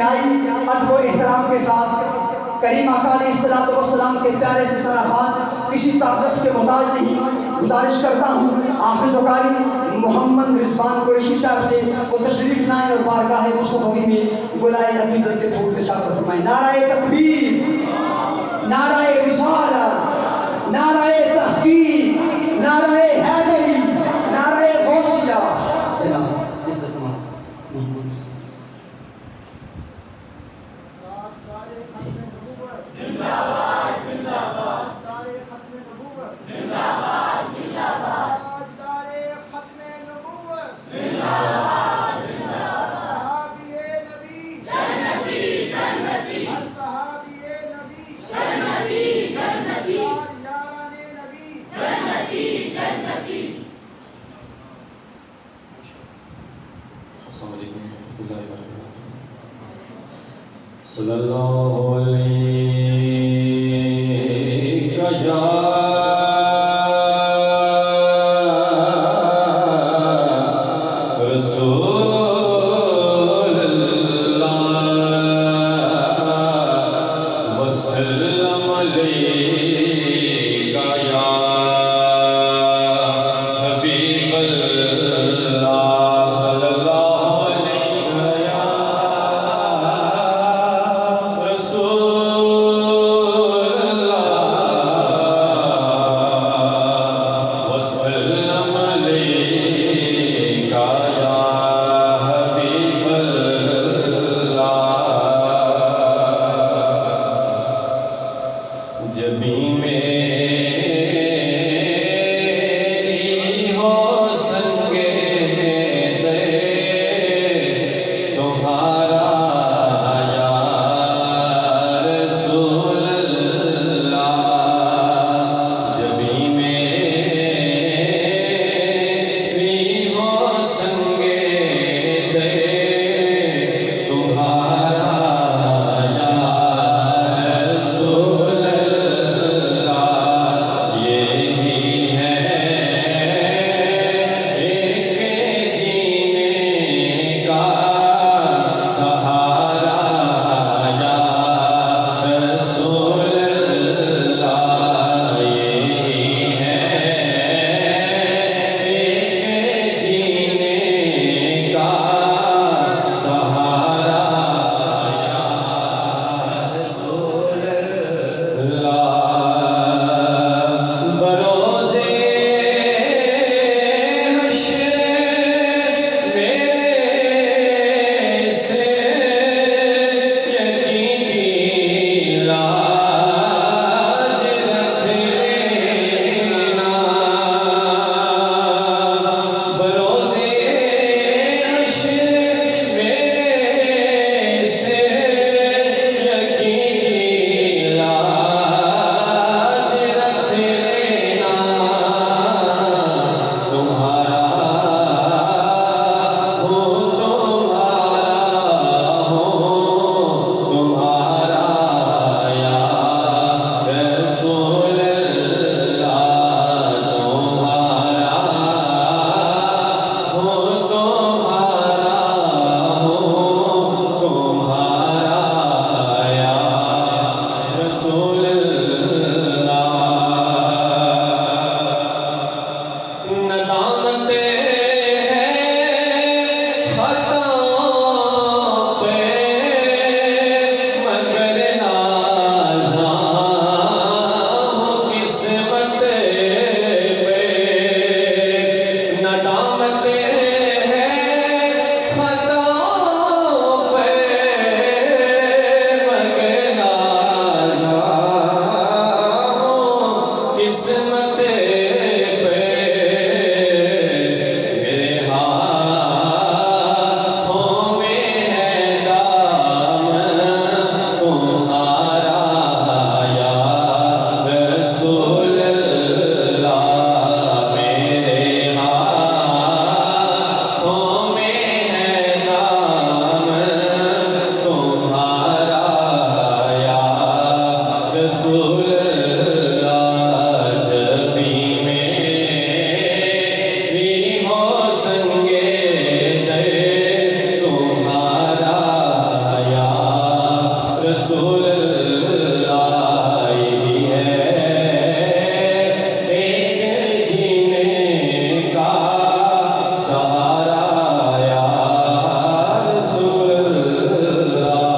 अदब व एहतराम के साथ करीम आका अलैहिस्सलाम के प्यारे से सराफान किसी ताकत के मोहताज नहीं। गुजारिश करता हूँ हाफिज़ कारी मोहम्मद रिजवान कुरैशी साहब से वो तशरीफ लाएं और बारगाह मुस्तफ़वी में गुलाए अक़ीदत के फूल के साथ फरमाएं। नाराए तकबीर, नाराए रिसालत, नाराए तहक़ीक़, नाराए हैदरी, नाराए गौसिया। सल्लल्लाहु अलैहि